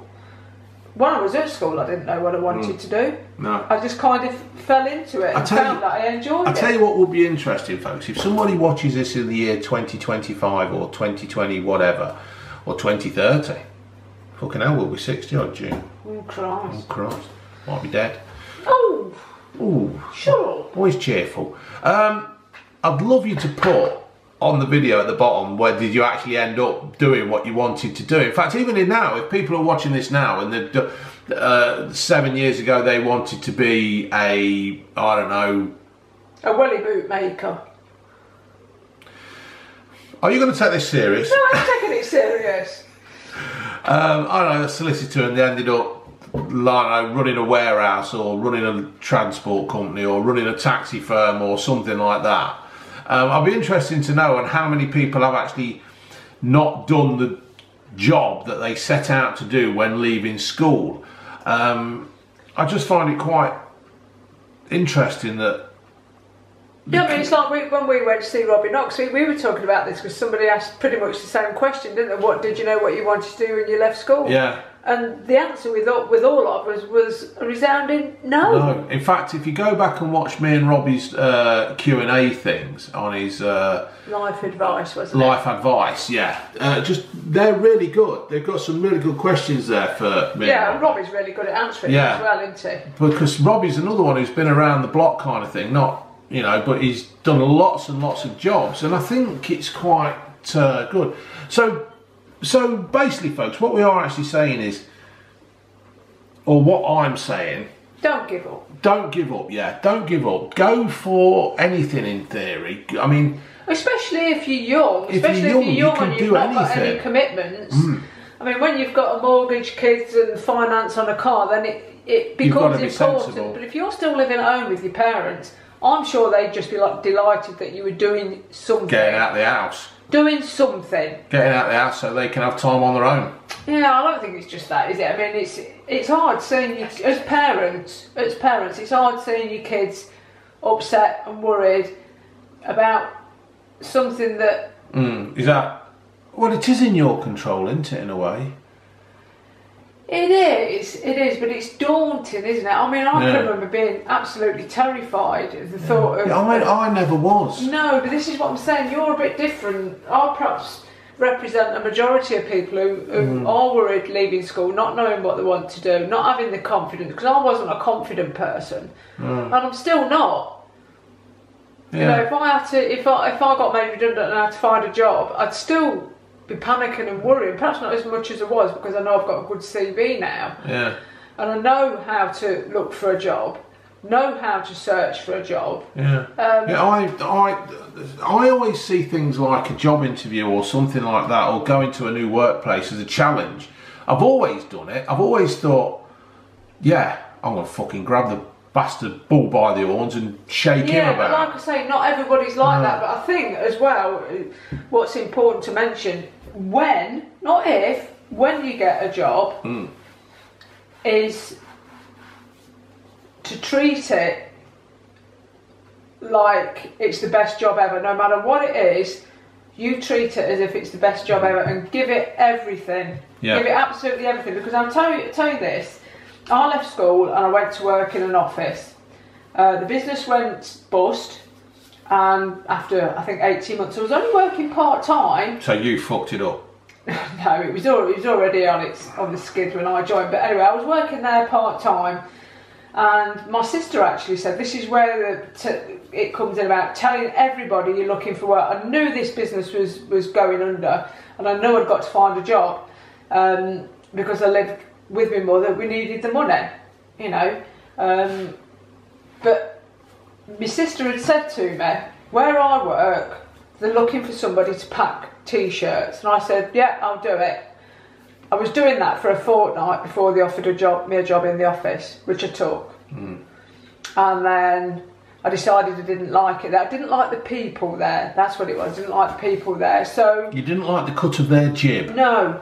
When I was at school, I didn't know what I wanted to do. No. I just kind of fell into it and found that I enjoyed it. I'll tell you what would be interesting, folks. If somebody watches this in the year 2025 or 2020 whatever, or 2030, fucking hell, we'll be 60 odd June. Oh, Christ. Oh, Christ. Might be dead. Oh. Ooh. Sure. Always cheerful. I'd love you to put on the video at the bottom where did you actually end up doing what you wanted to do. In fact, even in now, if people are watching this now and 7 years ago they wanted to be a welly boot maker. Are you going to take this serious? No, I'm taking it serious. I don't know, a solicitor, and they ended up like running a warehouse or running a transport company or running a taxi firm or something like that. I'd be interested to know on how many people have actually not done the job that they set out to do when leaving school. I just find it quite interesting that. Yeah, I mean, it's like when we went to see Robbie Knox, we were talking about this because somebody asked pretty much the same question, didn't they? What did you know what you wanted to do when you left school? Yeah. And the answer with all of us was a resounding no. No. In fact, if you go back and watch me and Robbie's Q&A things on his life advice, wasn't it? Life advice, yeah. Just they're really good. They've got some really good questions there for me. Yeah, and Robbie's really good at answering as well, isn't he? Because Robbie's another one who's been around the block kind of thing, not, you know, but he's done lots and lots of jobs, and I think it's quite good. So basically, folks, what we are actually saying is, or what I'm saying, don't give up. Don't give up, yeah. Don't give up. Go for anything in theory. I mean, especially if you're young. Especially if you're young and you've not got any commitments. I mean, when you've got a mortgage, kids, and finance on a car, then it becomes important. But if you're still living at home with your parents, I'm sure they'd just be like delighted that you were doing something. Getting out of the house. Doing something. Getting out of the house so they can have time on their own. Yeah, I don't think it's just that, is it? I mean, it's hard seeing you, as parents, it's hard seeing your kids upset and worried about something that. Is that? Well, it is in your control, isn't it, in a way? It is, but it's daunting, isn't it? I mean, I can remember being absolutely terrified at the thought of. Yeah, I mean, I never was. No, but this is what I'm saying. You're a bit different. I perhaps represent a majority of people who are worried leaving school, not knowing what they want to do, not having the confidence. Because I wasn't a confident person, and I'm still not. Yeah. You know, if I got made redundant and I had to find a job, I'd still be panicking and worrying, perhaps not as much as I was, because I know I've got a good CV now. Yeah. And I know how to look for a job, know how to search for a job. Yeah. I always see things like a job interview or something like that, or going to a new workplace as a challenge. I've always done it. I've always thought, yeah, I'm going to fucking grab the bastard bull by the horns and shake him about. Yeah, like I say, not everybody's like that, but I think as well, what's important to mention, when, not if, when you get a job, is to treat it like it's the best job ever. No matter what it is, you treat it as if it's the best job ever and give it everything. Yeah. Give it absolutely everything. Because I'll tell you this, I left school and I went to work in an office. The business went bust, and after I think 18 months, I was only working part-time. So you fucked it up? No, it was already on the skids when I joined. But anyway, I was working there part-time, and my sister actually said, this is where it comes in about telling everybody you're looking for work. I knew this business was going under, and I knew I'd got to find a job because I lived with my mother. We needed the money, you know. But my sister had said to me, where I work, they're looking for somebody to pack T-shirts, and I said, yeah, I'll do it. I was doing that for a fortnight before they offered me a job in the office, which I took. And then I decided I didn't like it. I didn't like the people there. That's what it was. I didn't like the people there. So you didn't like the cut of their jib? No.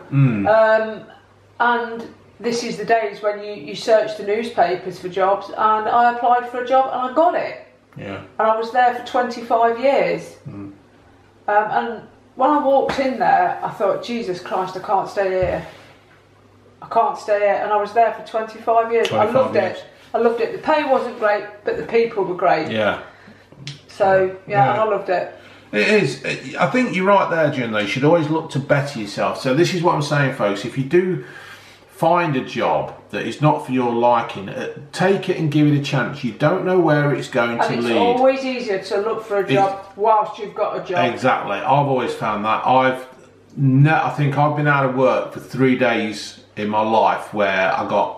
And this is the days when you search the newspapers for jobs, and I applied for a job and I got it. Yeah. And I was there for 25 years. And when I walked in there, I thought, Jesus Christ, I can't stay here. I can't stay here. And I was there for 25 years. I loved it. I loved it. The pay wasn't great, but the people were great. Yeah. So, yeah, and I loved it. It is. I think you're right there, Jen, though. You should always look to better yourself. So this is what I'm saying, folks. If you do find a job that is not for your liking, take it and give it a chance. You don't know where it's going to lead. And it's always easier to look for a job whilst you've got a job. Exactly. I've always found that. I think I've been out of work for 3 days in my life where I got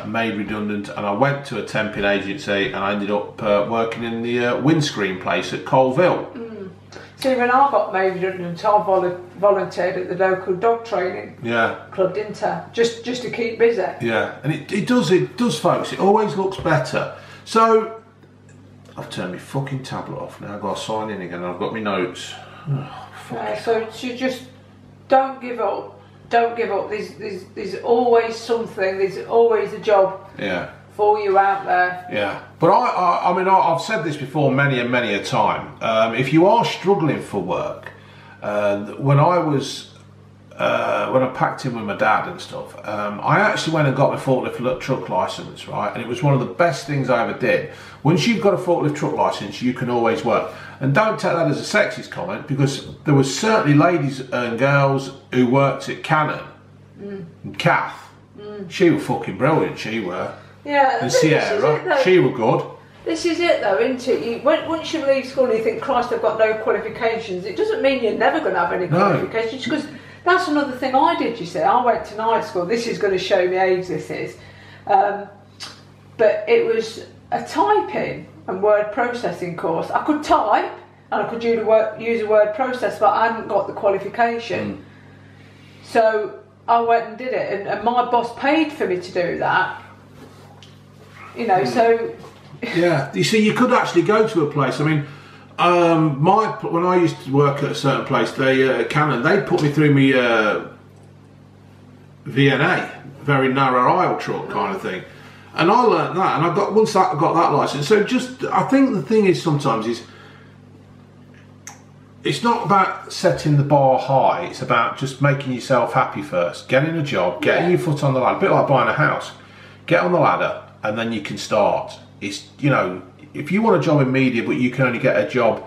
made redundant, and I went to a temping agency and I ended up working in the windscreen place at Colville. See, when I got made redundant, I volunteered at the local dog training club, didn't I? Just to keep busy. Yeah, and it does, folks. It always looks better. So, I've turned my fucking tablet off now. I've got to sign in again. I've got my notes. So you just don't give up. Don't give up. There's always something. There's always a job. Yeah. For you out there. Yeah, but I mean, I've said this before many and many a time. If you are struggling for work, when I packed in with my dad and stuff, I actually went and got my forklift truck license, right? And it was one of the best things I ever did. Once you've got a forklift truck license, you can always work. And don't take that as a sexist comment, because there was certainly ladies and girls who worked at Canon and Kath. She was fucking brilliant. She were. Yeah, and Sierra, she were good. This is it though, isn't it? Once you leave school and you think, Christ, I've got no qualifications, it doesn't mean you're never going to have any qualifications, because that's another thing I did, you see. I went to night school. This is going to show me age, this is. But it was a typing and word processing course. I could type and I could use a word processor, but I hadn't got the qualification. So I went and did it, and my boss paid for me to do that. You know, so... Yeah, you see, you could actually go to a place. I mean, when I used to work at a certain place, Canon, they put me through me VNA, very narrow aisle truck kind of thing, and I learnt that. And once I got that license. So I think the thing is sometimes it's not about setting the bar high. It's about just making yourself happy first, getting a job, getting your foot on the ladder. A bit like buying a house. Get on the ladder, and then you can start. It's, you know, if you want a job in media, but you can only get a job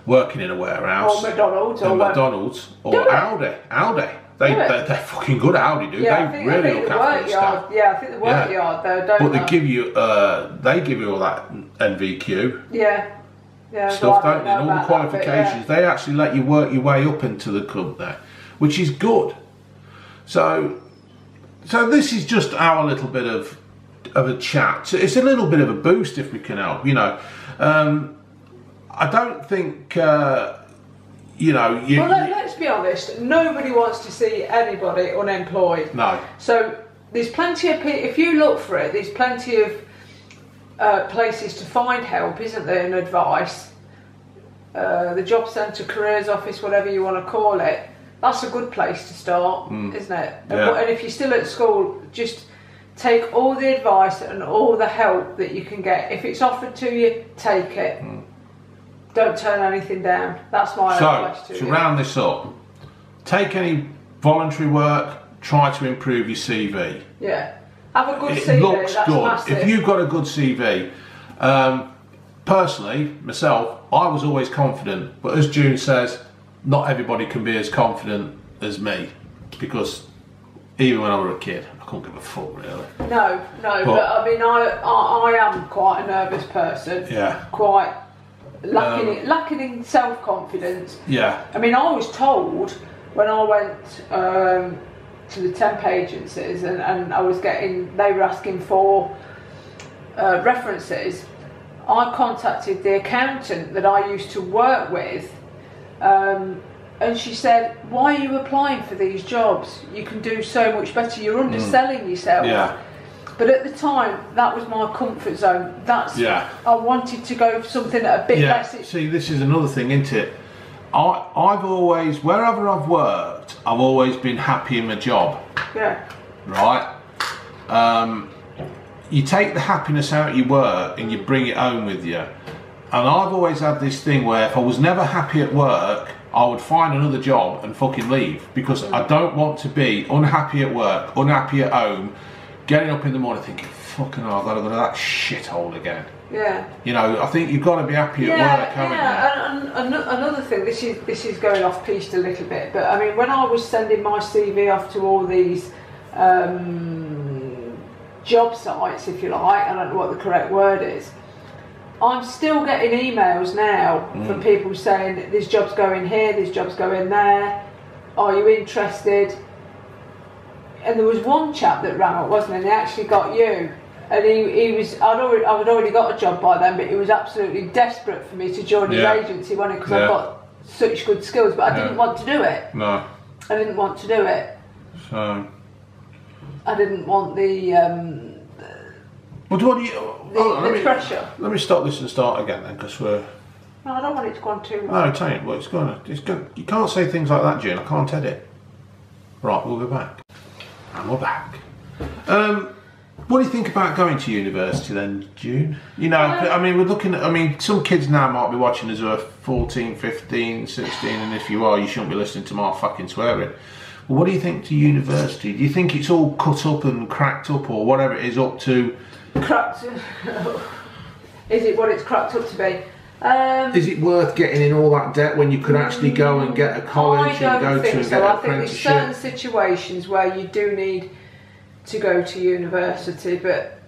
working in a warehouse, or McDonald's, or Audi. They're fucking good. Audi do. Yeah, they really look after the staff. Yeah, I think the work yard though, don't but they give you all that NVQ. Yeah. Stuff, don't they? And all the qualifications. They actually let you work your way up into the club there, which is good. So this is just our little bit of a chat. So it's a little bit of a boost if we can help, you know. I don't think you know, well, let's be honest, nobody wants to see anybody unemployed. No. So there's plenty of people, if you look for it, there's plenty of places to find help, isn't there, and advice. The job centre, careers office, whatever you want to call it, that's a good place to start, isn't it? Yeah. And if you're still at school, just take all the advice and all the help that you can get. If it's offered to you, take it. Don't turn anything down. That's my advice to you. So, to round this up, take any voluntary work, try to improve your CV. Yeah. Have a good CV. It looks good. Massive. If you've got a good CV, personally, myself, I was always confident, but as June says, not everybody can be as confident as me, because even when I was a kid, I couldn't give a fuck really. No, but I mean, I am quite a nervous person. Yeah. Quite lacking in self-confidence. Yeah. I mean, I was told when I went to the temp agencies and they were asking for references. I contacted the accountant that I used to work with, and she said, "Why are you applying for these jobs? You can do so much better. You're underselling yourself." Yeah. But at the time, that was my comfort zone. I wanted to go for something a bit less. See, this is another thing, isn't it? I've always, wherever I've worked, I've always been happy in my job. Yeah. Right? You take the happiness out of your work and you bring it home with you. And I've always had this thing where if I was never happy at work, I would find another job and fucking leave, because I don't want to be unhappy at work, unhappy at home, getting up in the morning thinking, fucking hell, I've got to go to that shithole again. Yeah. You know, I think you've got to be happy at work, haven't you? And another thing, this is going off piste a little bit, but I mean, when I was sending my CV off to all these job sites, if you like, I don't know what the correct word is, I'm still getting emails now from people saying, "This job's going here, this job's going there, are you interested?" And there was one chap that rang up, wasn't he? And he actually got you. And he was, I'd already got a job by then, but he was absolutely desperate for me to join his agency, wasn't he? Because I've got such good skills, but I didn't want to do it. No. I didn't want to do it. So. I didn't want the. What do you? The pressure. Let me stop this and start again then, because we're. No, I don't want it to go on too long. No, tell you what, it's going. You can't say things like that, June. I can't edit. Right, we'll be back. And we're back. What do you think about going to university then, June? You know, I mean, we're looking at, I mean, some kids now might be watching us who are 14, 15, 16, and if you are, you shouldn't be listening to my fucking swearing. Well, what do you think to university? Do you think it's all cut up and cracked up, or whatever it is up to? Cracked. Is it what it's cracked up to be? Is it worth getting in all that debt when you could actually go and get a college and go to and get an apprenticeship? I think there's certain situations where you do need to go to university, but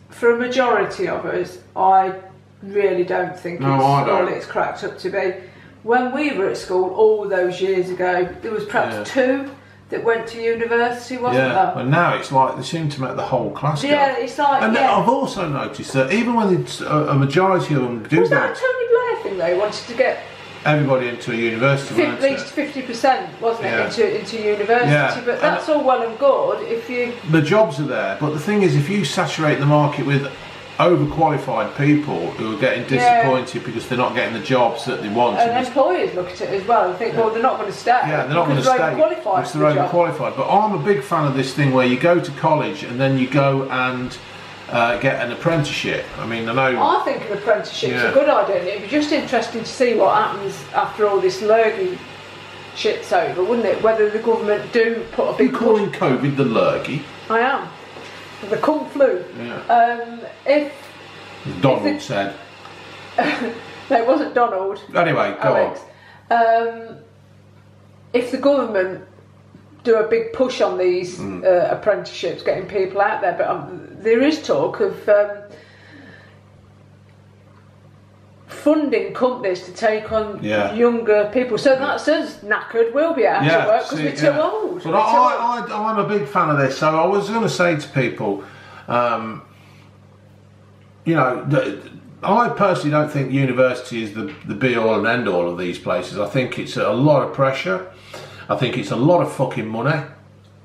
for a majority of us, I really don't think it's all it's cracked up to be. When we were at school all those years ago, there was perhaps 2 that went to university, wasn't there? But now it's like they seem to make the whole class go. Yeah, it's like. And I've also noticed that even when it's a majority of them do was that a Tony Blair thing though? He wanted to get everybody into a university, at least 50%, wasn't it, into university? Yeah. But that's all well and good if you. The jobs are there, but the thing is, if you saturate the market with overqualified people who are getting disappointed because they're not getting the jobs that they want, and employers look at it as well and think, well, they're not going to stay. Yeah, they're not going to stay because they're overqualified. But I'm a big fan of this thing where you go to college and then you go and get an apprenticeship. I mean, I think an apprenticeship's a good idea. It'd be just interesting to see what happens after all this lurgy shit's over, wouldn't it? Whether the government do put a big. You're calling COVID the lurgy? I am. The Kung Flu. Yeah. Donald said. No, it wasn't Donald. Anyway, go on. If the government do a big push on these apprenticeships, getting people out there, but there is talk of funding companies to take on younger people. So that's us knackered. We'll be out of work because we're too old. But I'm a big fan of this. So I was going to say to people, you know, I personally don't think university is the be all and end all of these places. I think it's a lot of pressure. I think it's a lot of fucking money.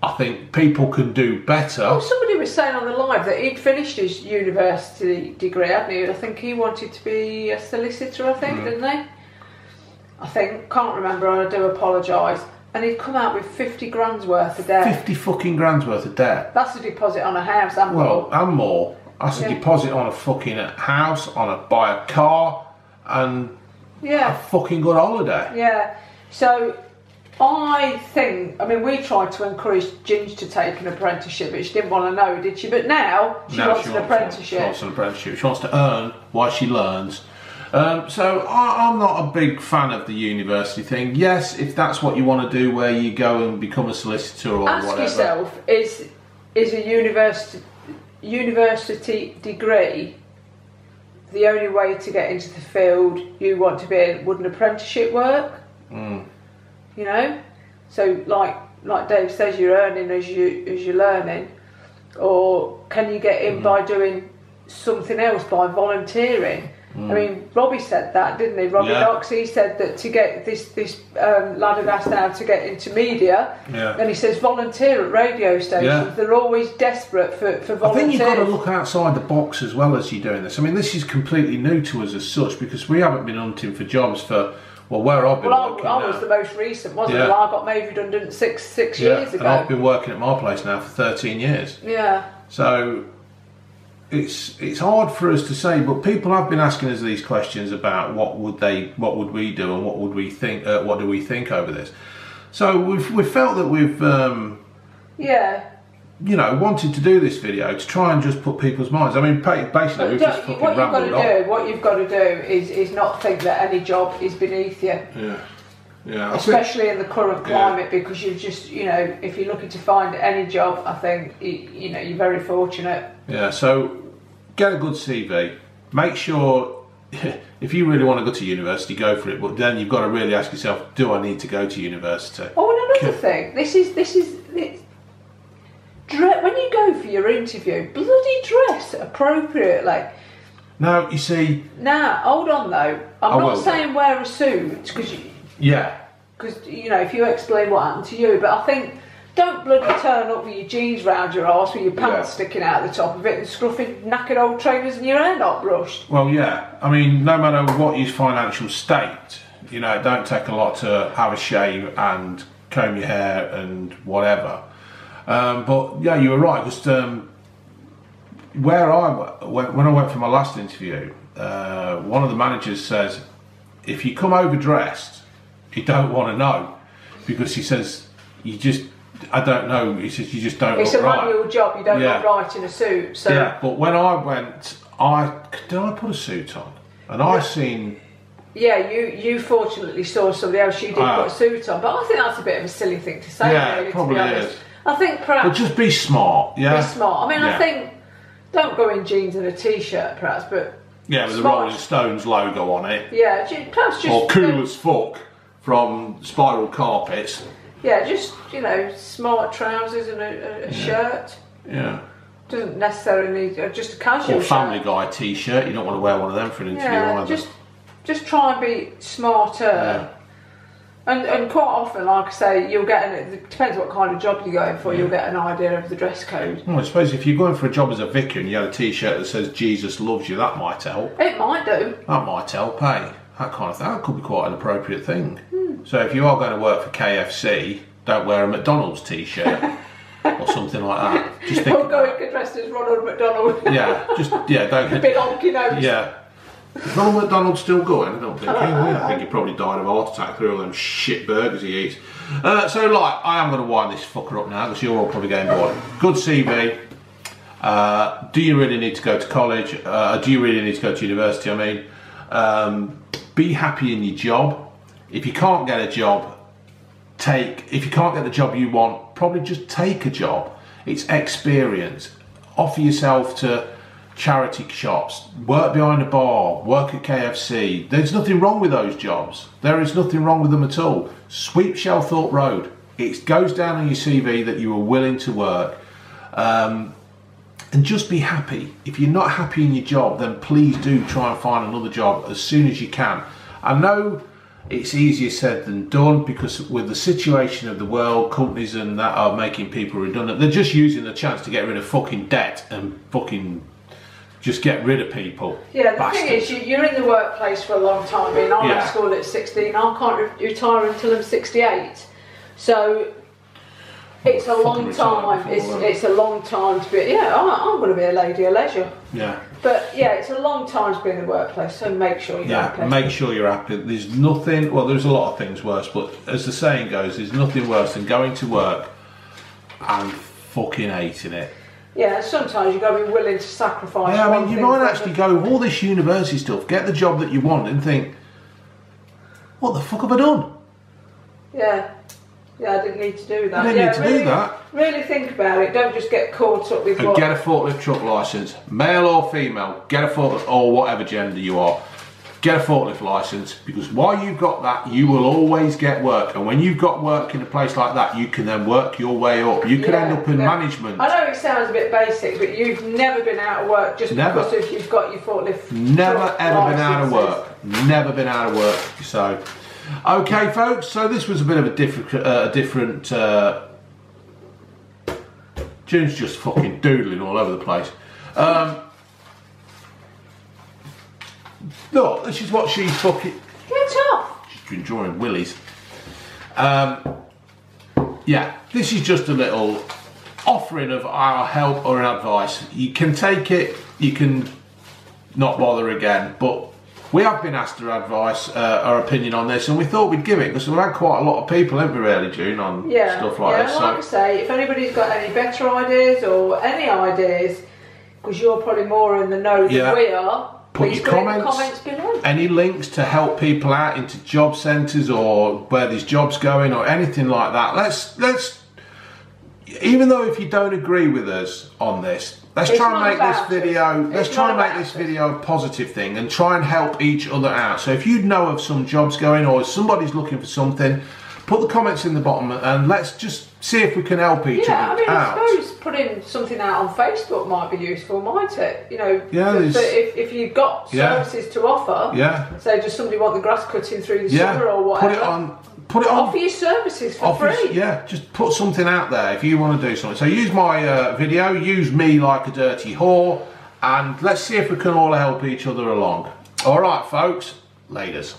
I think people can do better. Oh, somebody was saying on the live that he'd finished his university degree, hadn't he? I think he wanted to be a solicitor, I think, didn't he? I think, can't remember, I do apologise. And he'd come out with 50 grand's worth of debt. 50 fucking grand's worth of debt? That's a deposit on a house and more. Well, and more. That's a deposit on a fucking house, buy a car, and a fucking good holiday. Yeah. So I think, I mean, we tried to encourage Ginge to take an apprenticeship, but she didn't want to know, did she? But now she wants an apprenticeship. She wants an apprenticeship. She wants to earn while she learns. So I'm not a big fan of the university thing. Yes, if that's what you want to do, where you go and become a solicitor or whatever. Ask yourself, is a university degree the only way to get into the field you want to be in? Would an apprenticeship work? You know, so like Dave says, you're earning as you're learning, or can you get in by doing something else, by volunteering? I mean, Robbie said that, didn't he? Robbie Knox, he said that to get this lad had asked now to get into media, and he says volunteer at radio stations. They're always desperate for volunteers. I think you've got to look outside the box as well as you're doing this. I mean, this is completely new to us as such, because we haven't been hunting for jobs for, well, where I've been working I was the most recent, wasn't it? I got made redundant six years ago. And I've been working at my place now for 13 years. Yeah. So it's hard for us to say, but people have been asking us these questions about what would we do and what would we think, what do we think over this. So we've felt that we've you know, wanted to do this video to try and just put people's minds. I mean, basically we've just fucking rambled on. What you've got to do is not think that any job is beneath you. Yeah. Especially in the current climate, because you've just, you know, if you're looking to find any job, I think, you know, you're very fortunate. Yeah, so get a good CV. Make sure, if you really want to go to university, go for it. But then you've got to really ask yourself, do I need to go to university? Oh, and another thing, this is when you go for your interview, bloody dress appropriately. No, you see... Now, hold on though. I'm not saying wear a suit, because you know, if you explain what happened to you, but I think don't bloody turn up with your jeans round your arse with your pants sticking out the top of it and scruffy knackered old trainers and your hair not brushed. Well, yeah. I mean, no matter what your financial state, you know, it don't take a lot to have a shave and comb your hair and whatever. But yeah, you were right, because when I went for my last interview, one of the managers says, if you come overdressed, he don't want to know, because he says, I don't know, he says, you just don't it's look right. It's a manual job, you don't look right in a suit. So. Yeah, but when I went, did I put a suit on? And I seen... Yeah, you fortunately saw somebody else, you did put a suit on, but I think that's a bit of a silly thing to say, yeah, really, it probably to be honest. is. I think perhaps... But just be smart, yeah? Be smart. I mean, I think, don't go in jeans and a t-shirt, perhaps, but... Yeah, with the Rolling Stones logo on it. Yeah, perhaps just... Or Cool as Fuck from Spiral Carpets. Yeah, just, you know, smart trousers and a shirt. Yeah. Doesn't necessarily need just a casual or Family Guy t-shirt. You don't want to wear one of them for an interview either. Just try and be smarter. Yeah. And quite often, like I say, you'll get it depends what kind of job you're going for, you'll get an idea of the dress code. Well, I suppose if you're going for a job as a vicar and you had a t-shirt that says Jesus loves you, that might help. It might do. That might help, eh? That kind of thing. That could be quite an appropriate thing. So if you are going to work for KFC, don't wear a McDonald's t-shirt or something like that. Just think. Or go dressed as Ronald McDonald. Yeah, don't get big honky nose. Yeah. Is Ronald McDonald still going? I don't think I think he probably died of a heart attack through all them shit burgers he eats. So, like, I am going to wind this fucker up now because you're all probably getting bored. Good CV. Do you really need to go to college? Do you really need to go to university? I mean, be happy in your job. If you can't get a job, if you can't get the job you want, probably just take a job. It's experience. Offer yourself to charity shops, work behind a bar, work at KFC. There's nothing wrong with those jobs. There is nothing wrong with them at all. Sweep Shelthorpe Road. It goes down on your CV that you were willing to work. And just be happy. If you're not happy in your job, then please do try and find another job as soon as you can. I know it's easier said than done, because with the situation of the world, companies and that are making people redundant. They're just using the chance to get rid of fucking debt and fucking just get rid of people. Yeah, the thing is, you're in the workplace for a long time. I left school at 16. I can't retire until I'm 68. So it's a long time. It's a long time to be. Yeah, I'm going to be a lady of leisure. Yeah. But yeah, it's a long time to be in the workplace. So make sure you're happy. Make sure you're happy. There's nothing. Well, there's a lot of things worse, but as the saying goes, there's nothing worse than going to work and fucking hating it. Yeah, sometimes you've got to be willing to sacrifice. Yeah, I mean, you might actually go with all this university stuff, get the job that you want, and think, what the fuck have I done? Yeah, I didn't need to do that. I didn't need to do that. Really think about it. Don't just get caught up with and get a forklift truck licence, male or female. Get a forklift, or whatever gender you are. Get a forklift licence, because while you've got that, you will always get work. And when you've got work in a place like that, you can then work your way up. You can end up in management. I know it sounds a bit basic, but you've never been out of work just because if you've got your forklift. Never ever been out of work. Never been out of work. So, okay, folks. So this was a bit of a different. June's just fucking doodling all over the place. Look, this is what she's fucking... Get off! She's been drawing willies. Yeah, this is just a little offering of our help or advice. You can take it, you can not bother again, but we have been asked our advice, our opinion on this, and we thought we'd give it, because we've had quite a lot of people, haven't we, really, June, on stuff like this. Yeah, like I say, if anybody's got any better ideas or any ideas, because you're probably more in the know than we are, put your comments below. Any links to help people out into job centres or where there's jobs going or anything like that. Let's even though if you don't agree with us on this, let's try and make this video. Let's try and make this video a positive thing and try and help each other out. So if you know of some jobs going or if somebody's looking for something, put the comments in the bottom and let's just see if we can help each other out. I suppose putting something out on Facebook might be useful, might it? You know, if you've got services to offer, say, does somebody want the grass cutting through the summer or whatever? Put it on. Offer your services for free. Yeah, just put something out there if you want to do something. So use my video, use me like a dirty whore, and let's see if we can all help each other along. All right, folks, laters.